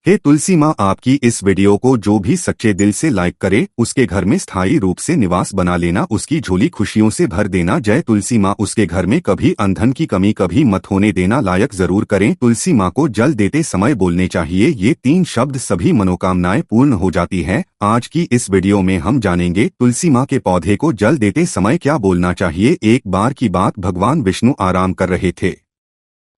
हे तुलसी माँ, आपकी इस वीडियो को जो भी सच्चे दिल से लाइक करे उसके घर में स्थायी रूप से निवास बना लेना, उसकी झोली खुशियों से भर देना। जय तुलसी माँ। उसके घर में कभी ईंधन की कमी कभी मत होने देना। लायक जरूर करें। तुलसी माँ को जल देते समय बोलने चाहिए ये 3 शब्द, सभी मनोकामनाएं पूर्ण हो जाती है। आज की इस वीडियो में हम जानेंगे तुलसी माँ के पौधे को जल देते समय क्या बोलना चाहिए। एक बार की बात, भगवान विष्णु आराम कर रहे थे,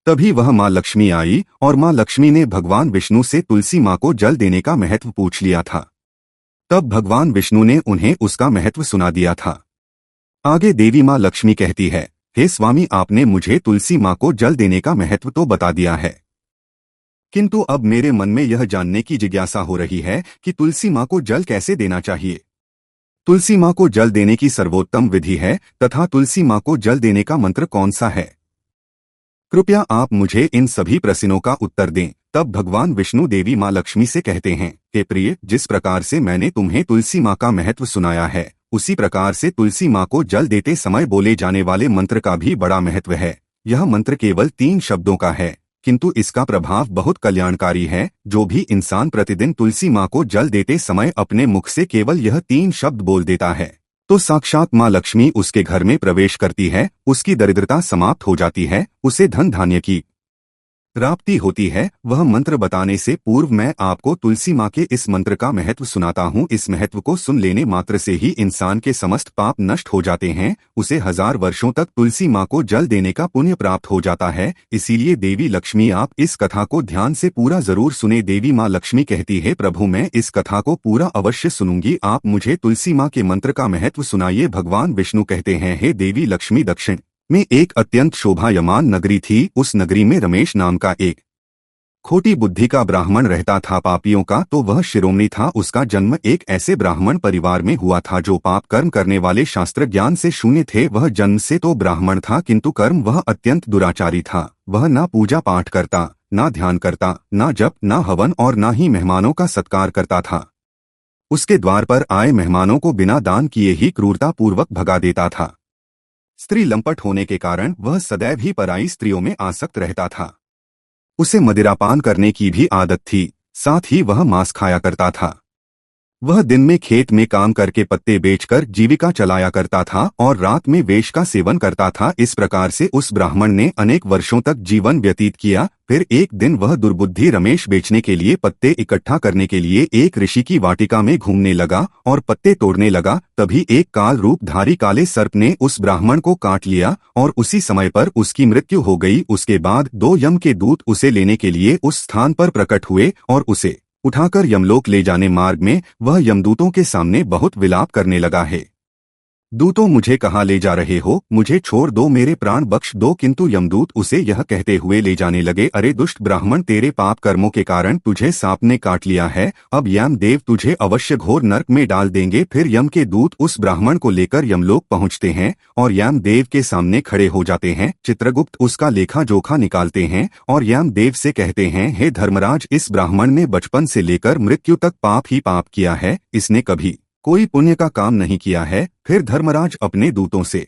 तभी वह माँ लक्ष्मी आई और माँ लक्ष्मी ने भगवान विष्णु से तुलसी माँ को जल देने का महत्व पूछ लिया था। तब भगवान विष्णु ने उन्हें उसका महत्व सुना दिया था। आगे देवी माँ लक्ष्मी कहती है, हे स्वामी, आपने मुझे तुलसी माँ को जल देने का महत्व तो बता दिया है, किंतु अब मेरे मन में यह जानने की जिज्ञासा हो रही है कि तुलसी माँ को जल कैसे देना चाहिए। तुलसी माँ को जल देने की सर्वोत्तम विधि है तथा तुलसी माँ को जल देने का मंत्र कौन सा है? कृपया आप मुझे इन सभी प्रश्नों का उत्तर दें। तब भगवान विष्णु देवी माँ लक्ष्मी से कहते हैं, हे प्रिय, जिस प्रकार से मैंने तुम्हें तुलसी माँ का महत्व सुनाया है, उसी प्रकार से तुलसी माँ को जल देते समय बोले जाने वाले मंत्र का भी बड़ा महत्व है। यह मंत्र केवल 3 शब्दों का है, किंतु इसका प्रभाव बहुत कल्याणकारी है। जो भी इंसान प्रतिदिन तुलसी माँ को जल देते समय अपने मुख से केवल यह 3 शब्द बोल देता है, तो साक्षात माँ लक्ष्मी उसके घर में प्रवेश करती है, उसकी दरिद्रता समाप्त हो जाती है, उसे धन धान्य की प्राप्ति होती है। वह मंत्र बताने से पूर्व मैं आपको तुलसी माँ के इस मंत्र का महत्व सुनाता हूँ। इस महत्व को सुन लेने मात्र से ही इंसान के समस्त पाप नष्ट हो जाते हैं। उसे 1000 वर्षों तक तुलसी माँ को जल देने का पुण्य प्राप्त हो जाता है। इसीलिए देवी लक्ष्मी, आप इस कथा को ध्यान से पूरा जरूर सुने। देवी माँ लक्ष्मी कहती है, प्रभु, मैं इस कथा को पूरा अवश्य सुनूंगी, आप मुझे तुलसी माँ के मंत्र का महत्व सुनाइए। भगवान विष्णु कहते हैं, हे देवी लक्ष्मी, दक्षिण में एक अत्यंत शोभायमान नगरी थी। उस नगरी में रमेश नाम का एक खोटी बुद्धि का ब्राह्मण रहता था। पापियों का तो वह शिरोमणि था। उसका जन्म एक ऐसे ब्राह्मण परिवार में हुआ था जो पाप कर्म करने वाले शास्त्र ज्ञान से शून्य थे। वह जन्म से तो ब्राह्मण था, किंतु कर्म वह अत्यंत दुराचारी था। वह ना पूजा पाठ करता, ना ध्यान करता, ना जप, ना हवन और ना ही मेहमानों का सत्कार करता था। उसके द्वार पर आए मेहमानों को बिना दान किए ही क्रूरता पूर्वक भगा देता था। स्त्री लंपट होने के कारण वह सदैव ही पराई स्त्रियों में आसक्त रहता था। उसे मदिरापान करने की भी आदत थी, साथ ही वह मांस खाया करता था। वह दिन में खेत में काम करके पत्ते बेचकर जीविका चलाया करता था और रात में वेश का सेवन करता था। इस प्रकार से उस ब्राह्मण ने अनेक वर्षों तक जीवन व्यतीत किया। फिर एक दिन वह दुर्बुद्धि रमेश बेचने के लिए पत्ते इकट्ठा करने के लिए एक ऋषि की वाटिका में घूमने लगा और पत्ते तोड़ने लगा। तभी एक काल रूपधारी काले सर्प ने उस ब्राह्मण को काट लिया और उसी समय पर उसकी मृत्यु हो गई। उसके बाद 2 यम के दूत उसे लेने के लिए उस स्थान पर प्रकट हुए और उसे उठाकर यमलोक ले जाने मार्ग में वह यमदूतों के सामने बहुत विलाप करने लगा है। दूतों, मुझे कहाँ ले जा रहे हो? मुझे छोड़ दो, मेरे प्राण बख्श दो। किंतु यमदूत उसे यह कहते हुए ले जाने लगे, अरे दुष्ट ब्राह्मण, तेरे पाप कर्मों के कारण तुझे सांप ने काट लिया है। अब यम देव तुझे अवश्य घोर नरक में डाल देंगे। फिर यम के दूत उस ब्राह्मण को लेकर यमलोक पहुँचते हैं और यम देव के सामने खड़े हो जाते हैं। चित्रगुप्त उसका लेखा जोखा निकालते हैं और यम देव से कहते हैं, हे धर्मराज, इस ब्राह्मण ने बचपन से लेकर मृत्यु तक पाप ही पाप किया है, इसने कभी कोई पुण्य का काम नहीं किया है। फिर धर्मराज अपने दूतों से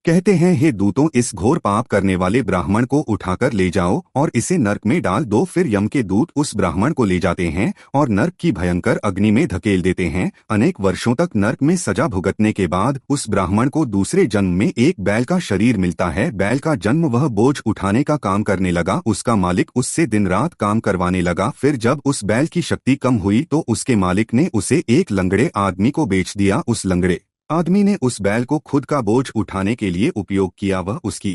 कहते हैं, हे दूतों, इस घोर पाप करने वाले ब्राह्मण को उठाकर ले जाओ और इसे नरक में डाल दो। फिर यम के दूत उस ब्राह्मण को ले जाते हैं और नरक की भयंकर अग्नि में धकेल देते हैं। अनेक वर्षों तक नरक में सजा भुगतने के बाद उस ब्राह्मण को दूसरे जन्म में एक बैल का शरीर मिलता है। बैल का जन्म, वह बोझ उठाने का काम करने लगा। उसका मालिक उससे दिन रात काम करवाने लगा। फिर जब उस बैल की शक्ति कम हुई तो उसके मालिक ने उसे एक लंगड़े आदमी को बेच दिया। उस लंगड़े आदमी ने उस बैल को खुद का बोझ उठाने के लिए उपयोग किया। वह उसकी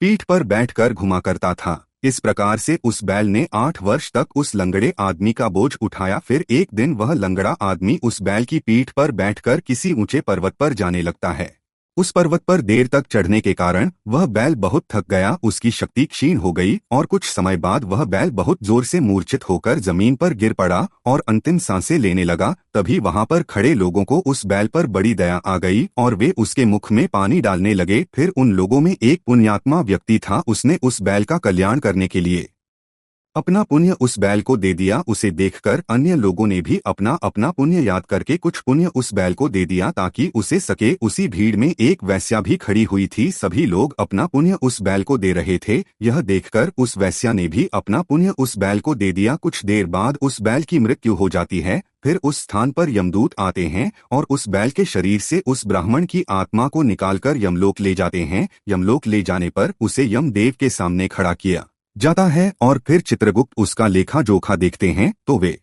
पीठ पर बैठकर घुमा करता था। इस प्रकार से उस बैल ने 8 वर्ष तक उस लंगड़े आदमी का बोझ उठाया। फिर एक दिन वह लंगड़ा आदमी उस बैल की पीठ पर बैठकर किसी ऊंचे पर्वत पर जाने लगता है। उस पर्वत पर देर तक चढ़ने के कारण वह बैल बहुत थक गया, उसकी शक्ति क्षीण हो गई और कुछ समय बाद वह बैल बहुत जोर से मूर्छित होकर जमीन पर गिर पड़ा और अंतिम सांसें लेने लगा। तभी वहां पर खड़े लोगों को उस बैल पर बड़ी दया आ गई और वे उसके मुख में पानी डालने लगे। फिर उन लोगों में एक पुण्यात्मा व्यक्ति था, उसने उस बैल का कल्याण करने के लिए अपना पुण्य उस बैल को दे दिया। उसे देखकर अन्य लोगों ने भी अपना अपना पुण्य याद करके कुछ पुण्य उस बैल को दे दिया ताकि उसे सके। उसी भीड़ में एक वेश्या भी खड़ी हुई थी। सभी लोग अपना पुण्य उस बैल को दे रहे थे। यह देखकर उस वेश्या ने भी अपना पुण्य उस बैल को दे दिया। कुछ देर बाद उस बैल की मृत्यु हो जाती है। फिर उस स्थान पर यमदूत आते हैं और उस बैल के शरीर से उस ब्राह्मण की आत्मा को निकालकर यमलोक ले जाते हैं। यमलोक ले जाने पर उसे यमदेव के सामने खड़ा किया जाता है और फिर चित्रगुप्त उसका लेखा जोखा देखते हैं तो वे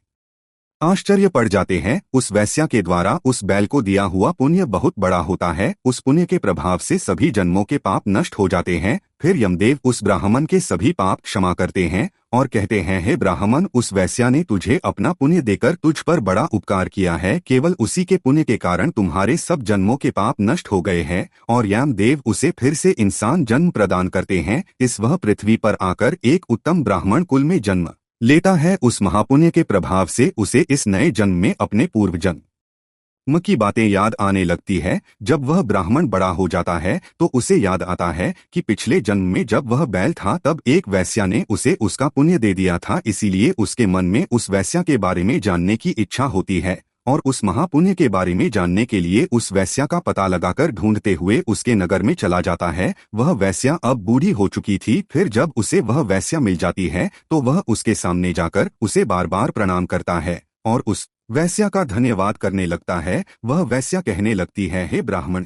आश्चर्य पड़ जाते हैं। उस वेश्या के द्वारा उस बैल को दिया हुआ पुण्य बहुत बड़ा होता है। उस पुण्य के प्रभाव से सभी जन्मों के पाप नष्ट हो जाते हैं। फिर यमदेव उस ब्राह्मण के सभी पाप क्षमा करते हैं और कहते हैं, हे ब्राह्मण, उस वेश्या ने तुझे अपना पुण्य देकर तुझ पर बड़ा उपकार किया है। केवल उसी के पुण्य के कारण तुम्हारे सब जन्मों के पाप नष्ट हो गए हैं। और यमदेव उसे फिर से इंसान जन्म प्रदान करते हैं। इस वह पृथ्वी पर आकर एक उत्तम ब्राह्मण कुल में जन्म लेता है। उस महापुण्य के प्रभाव से उसे इस नए जन्म में अपने पूर्व जन्म की बातें याद आने लगती है। जब वह ब्राह्मण बड़ा हो जाता है तो उसे याद आता है कि पिछले जन्म में जब वह बैल था तब एक वेश्या ने उसे उसका पुण्य दे दिया था। इसीलिए उसके मन में उस वेश्या के बारे में जानने की इच्छा होती है और उस महापुण्य के बारे में जानने के लिए उस वेश्या का पता लगाकर ढूंढते हुए उसके नगर में चला जाता है। वह वेश्या अब बूढ़ी हो चुकी थी। फिर जब उसे वह वेश्या मिल जाती है तो वह उसके सामने जाकर उसे बार बार प्रणाम करता है और उस वेश्या का धन्यवाद करने लगता है। वह वेश्या कहने लगती है, हे ब्राह्मण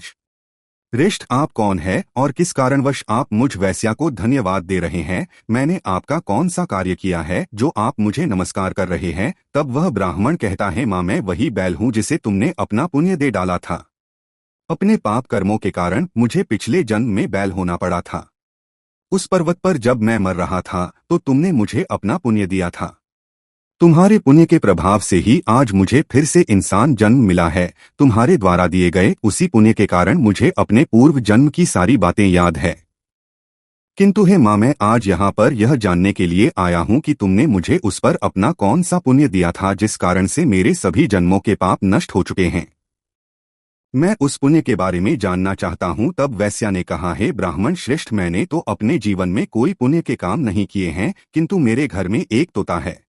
श्रेष्ठ, आप कौन है और किस कारणवश आप मुझ वेश्या को धन्यवाद दे रहे हैं? मैंने आपका कौन सा कार्य किया है जो आप मुझे नमस्कार कर रहे हैं? तब वह ब्राह्मण कहता है, माँ, मैं वही बैल हूँ जिसे तुमने अपना पुण्य दे डाला था। अपने पाप कर्मों के कारण मुझे पिछले जन्म में बैल होना पड़ा था। उस पर्वत पर जब मैं मर रहा था तो तुमने मुझे अपना पुण्य दिया था। तुम्हारे पुण्य के प्रभाव से ही आज मुझे फिर से इंसान जन्म मिला है। तुम्हारे द्वारा दिए गए उसी पुण्य के कारण मुझे अपने पूर्व जन्म की सारी बातें याद है। किंतु हे माँ, मैं आज यहाँ पर यह जानने के लिए आया हूँ कि तुमने मुझे उस पर अपना कौन सा पुण्य दिया था जिस कारण से मेरे सभी जन्मों के पाप नष्ट हो चुके हैं। मैं उस पुण्य के बारे में जानना चाहता हूँ। तब वेश्या ने कहा, हे ब्राह्मण श्रेष्ठ, मैंने तो अपने जीवन में कोई पुण्य के काम नहीं किए हैं, किंतु मेरे घर में एक तोता है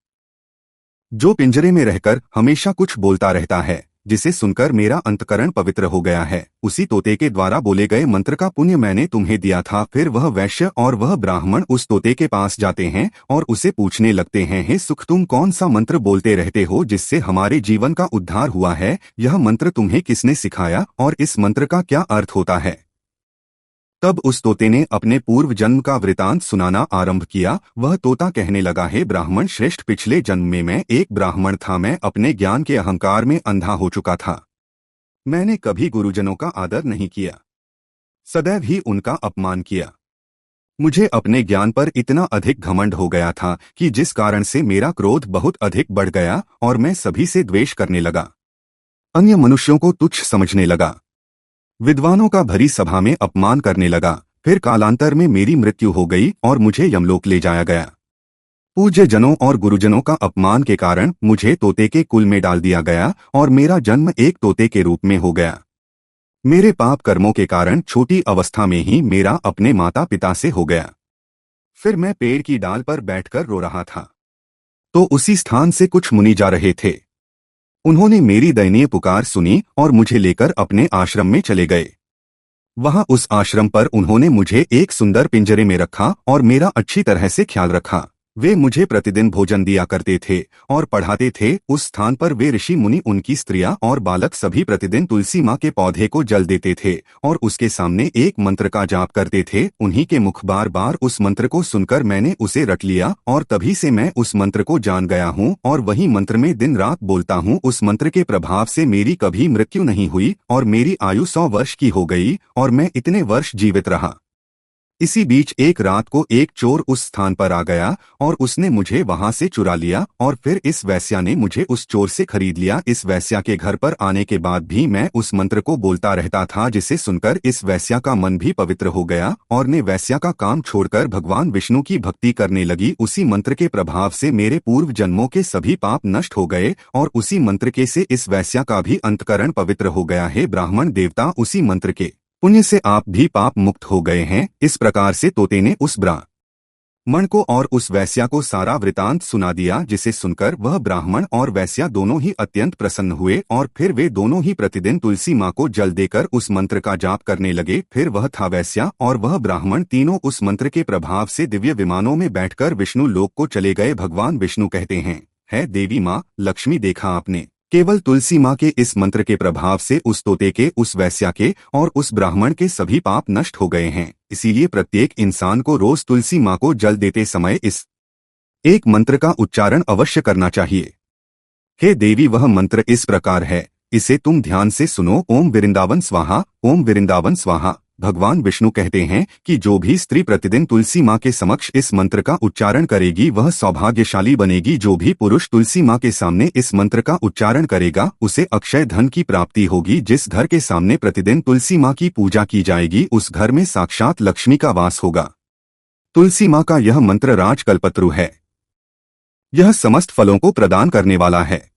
जो पिंजरे में रहकर हमेशा कुछ बोलता रहता है, जिसे सुनकर मेरा अंतकरण पवित्र हो गया है। उसी तोते के द्वारा बोले गए मंत्र का पुण्य मैंने तुम्हें दिया था। फिर वह वैश्य और वह ब्राह्मण उस तोते के पास जाते हैं और उसे पूछने लगते हैं, हे सुख, तुम कौन सा मंत्र बोलते रहते हो जिससे हमारे जीवन का उद्धार हुआ है? यह मंत्र तुम्हें किसने सिखाया और इस मंत्र का क्या अर्थ होता है? तब उस तोते ने अपने पूर्व जन्म का वृतांत सुनाना आरंभ किया। वह तोता कहने लगा, हे ब्राह्मण श्रेष्ठ, पिछले जन्म में मैं एक ब्राह्मण था। मैं अपने ज्ञान के अहंकार में अंधा हो चुका था। मैंने कभी गुरुजनों का आदर नहीं किया, सदैव ही उनका अपमान किया। मुझे अपने ज्ञान पर इतना अधिक घमंड हो गया था कि जिस कारण से मेरा क्रोध बहुत अधिक बढ़ गया और मैं सभी से द्वेष करने लगा। अन्य मनुष्यों को तुच्छ समझने लगा, विद्वानों का भरी सभा में अपमान करने लगा। फिर कालांतर में मेरी मृत्यु हो गई और मुझे यमलोक ले जाया गया। पूज्य जनों और गुरुजनों का अपमान के कारण मुझे तोते के कुल में डाल दिया गया और मेरा जन्म एक तोते के रूप में हो गया। मेरे पाप कर्मों के कारण छोटी अवस्था में ही मेरा अपने माता पिता से हो गया। फिर मैं पेड़ की डाल पर बैठकर रो रहा था तो उसी स्थान से कुछ मुनि जा रहे थे। उन्होंने मेरी दयनीय पुकार सुनी और मुझे लेकर अपने आश्रम में चले गए। वहां उस आश्रम पर उन्होंने मुझे एक सुंदर पिंजरे में रखा और मेरा अच्छी तरह से ख्याल रखा। वे मुझे प्रतिदिन भोजन दिया करते थे और पढ़ाते थे। उस स्थान पर वे ऋषि मुनि, उनकी स्त्रियां और बालक सभी प्रतिदिन तुलसी माँ के पौधे को जल देते थे और उसके सामने एक मंत्र का जाप करते थे। उन्हीं के मुख बार बार उस मंत्र को सुनकर मैंने उसे रट लिया और तभी से मैं उस मंत्र को जान गया हूँ और वही मंत्र में दिन रात बोलता हूँ। उस मंत्र के प्रभाव से मेरी कभी मृत्यु नहीं हुई और मेरी आयु 100 वर्ष की हो गई और मैं इतने वर्ष जीवित रहा। इसी बीच एक रात को एक चोर उस स्थान पर आ गया और उसने मुझे वहां से चुरा लिया और फिर इस वेश्या ने मुझे उस चोर से खरीद लिया। इस वेश्या के घर पर आने के बाद भी मैं उस मंत्र को बोलता रहता था, जिसे सुनकर इस वेश्या का मन भी पवित्र हो गया और ने वेश्या का काम छोड़कर भगवान विष्णु की भक्ति करने लगी। उसी मंत्र के प्रभाव से मेरे पूर्व जन्मों के सभी पाप नष्ट हो गए और उसी मंत्र के से इस वेश्या का भी अंतकरण पवित्र हो गया है। ब्राह्मण देवता, उसी मंत्र के पुण्य से आप भी पाप मुक्त हो गए हैं। इस प्रकार से तोते ने उस मण को और उस वैश्या को सारा वृतांत सुना दिया, जिसे सुनकर वह ब्राह्मण और वैश्या दोनों ही अत्यंत प्रसन्न हुए और फिर वे दोनों ही प्रतिदिन तुलसी माँ को जल देकर उस मंत्र का जाप करने लगे। फिर वह था वैश्या और वह ब्राह्मण तीनों उस मंत्र के प्रभाव से दिव्य विमानों में बैठकर विष्णु लोक को चले गए। भगवान विष्णु कहते हैं, है देवी माँ लक्ष्मी, देखा आपने, केवल तुलसी माँ के इस मंत्र के प्रभाव से उस तोते के, उस वैश्या के और उस ब्राह्मण के सभी पाप नष्ट हो गए हैं। इसीलिए प्रत्येक इंसान को रोज तुलसी माँ को जल देते समय इस एक मंत्र का उच्चारण अवश्य करना चाहिए। हे देवी, वह मंत्र इस प्रकार है, इसे तुम ध्यान से सुनो। ओम वृंदावन स्वाहा, ओम वृंदावन स्वाहा। भगवान विष्णु कहते हैं कि जो भी स्त्री प्रतिदिन तुलसी माँ के समक्ष इस मंत्र का उच्चारण करेगी वह सौभाग्यशाली बनेगी। जो भी पुरुष तुलसी माँ के सामने इस मंत्र का उच्चारण करेगा उसे अक्षय धन की प्राप्ति होगी। जिस घर के सामने प्रतिदिन तुलसी माँ की पूजा की जाएगी उस घर में साक्षात लक्ष्मी का वास होगा। तुलसी माँ का यह मंत्र राजकल्पत्रु है। यह समस्त फलों को प्रदान करने वाला है।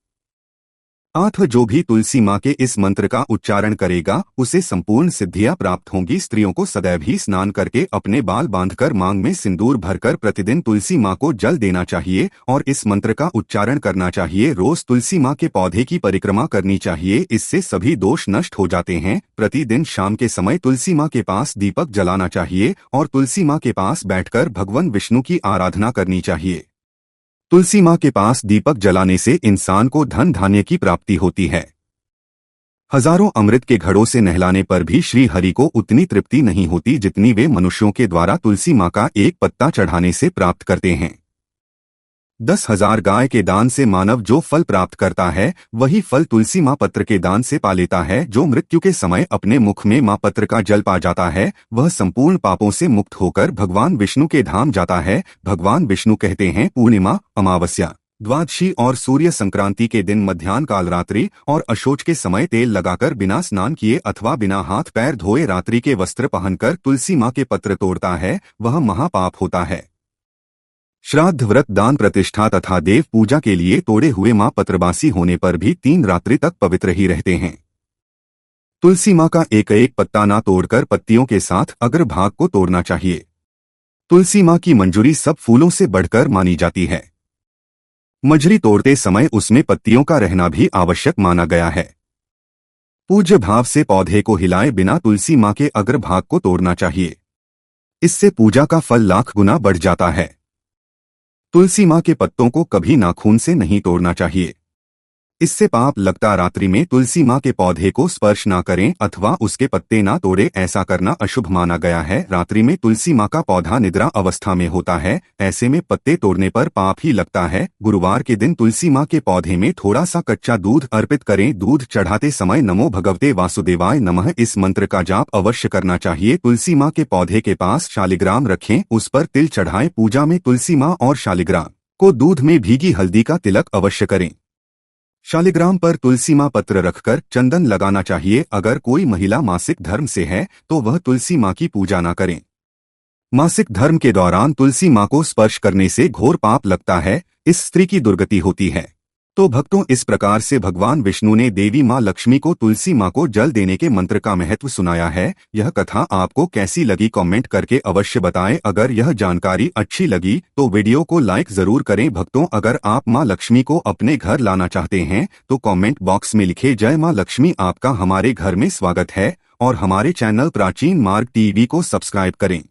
जो भी तुलसी माँ के इस मंत्र का उच्चारण करेगा उसे संपूर्ण सिद्धियां प्राप्त होंगी। स्त्रियों को सदैव ही स्नान करके अपने बाल बांधकर मांग में सिंदूर भरकर प्रतिदिन तुलसी माँ को जल देना चाहिए और इस मंत्र का उच्चारण करना चाहिए। रोज तुलसी माँ के पौधे की परिक्रमा करनी चाहिए, इससे सभी दोष नष्ट हो जाते हैं। प्रतिदिन शाम के समय तुलसी माँ के पास दीपक जलाना चाहिए और तुलसी माँ के पास बैठकर भगवान विष्णु की आराधना करनी चाहिए। तुलसी माँ के पास दीपक जलाने से इंसान को धन धान्य की प्राप्ति होती है। हजारों अमृत के घड़ों से नहलाने पर भी श्री हरि को उतनी तृप्ति नहीं होती जितनी वे मनुष्यों के द्वारा तुलसी माँ का एक पत्ता चढ़ाने से प्राप्त करते हैं। 10,000 गाय के दान से मानव जो फल प्राप्त करता है वही फल तुलसी माँ पत्र के दान से पा लेता है। जो मृत्यु के समय अपने मुख में माँ पत्र का जल पा जाता है वह संपूर्ण पापों से मुक्त होकर भगवान विष्णु के धाम जाता है। भगवान विष्णु कहते हैं, पूर्णिमा, अमावस्या, द्वादशी और सूर्य संक्रांति के दिन मध्याह्न काल रात्रि और अशोच के समय तेल लगाकर बिना स्नान किए अथवा बिना हाथ पैर धोए रात्रि के वस्त्र पहनकर तुलसी माँ के पत्र तोड़ता है वह महापाप होता है। श्राद्ध, व्रत, दान, प्रतिष्ठा तथा देव पूजा के लिए तोड़े हुए माँ पत्रबासी होने पर भी 3 रात्रि तक पवित्र ही रहते हैं। तुलसी माँ का एक एक पत्ता ना तोड़कर पत्तियों के साथ अग्रभाग को तोड़ना चाहिए। तुलसी माँ की मंजूरी सब फूलों से बढ़कर मानी जाती है। मंजरी तोड़ते समय उसमें पत्तियों का रहना भी आवश्यक माना गया है। पूज्य भाव से पौधे को हिलाए बिना तुलसी माँ के अग्रभाग को तोड़ना चाहिए। इससे पूजा का फल लाख गुना बढ़ जाता है। तुलसी माँ के पत्तों को कभी नाखून से नहीं तोड़ना चाहिए, इससे पाप लगता। रात्रि में तुलसी माँ के पौधे को स्पर्श ना करें अथवा उसके पत्ते ना तोड़े, ऐसा करना अशुभ माना गया है। रात्रि में तुलसी माँ का पौधा निद्रा अवस्था में होता है, ऐसे में पत्ते तोड़ने पर पाप ही लगता है। गुरुवार के दिन तुलसी माँ के पौधे में थोड़ा सा कच्चा दूध अर्पित करें। दूध चढ़ाते समय नमो भगवते वासुदेवाय नमः इस मंत्र का जाप अवश्य करना चाहिए। तुलसी माँ के पौधे के पास शालिग्राम रखें, उस पर तिल चढ़ाएं। पूजा में तुलसी माँ और शालिग्राम को दूध में भीगी हल्दी का तिलक अवश्य करें। शालिग्राम पर तुलसी माँ पत्र रखकर चंदन लगाना चाहिए। अगर कोई महिला मासिक धर्म से है तो वह तुलसी माँ की पूजा न करें। मासिक धर्म के दौरान तुलसी माँ को स्पर्श करने से घोर पाप लगता है, इस स्त्री की दुर्गति होती है। तो भक्तों, इस प्रकार से भगवान विष्णु ने देवी माँ लक्ष्मी को तुलसी माँ को जल देने के मंत्र का महत्व सुनाया है। यह कथा आपको कैसी लगी कमेंट करके अवश्य बताएं। अगर यह जानकारी अच्छी लगी तो वीडियो को लाइक जरूर करें। भक्तों, अगर आप माँ लक्ष्मी को अपने घर लाना चाहते हैं तो कमेंट बॉक्स में लिखे जय माँ लक्ष्मी, आपका हमारे घर में स्वागत है और हमारे चैनल प्राचीन मार्ग टीवी को सब्सक्राइब करें।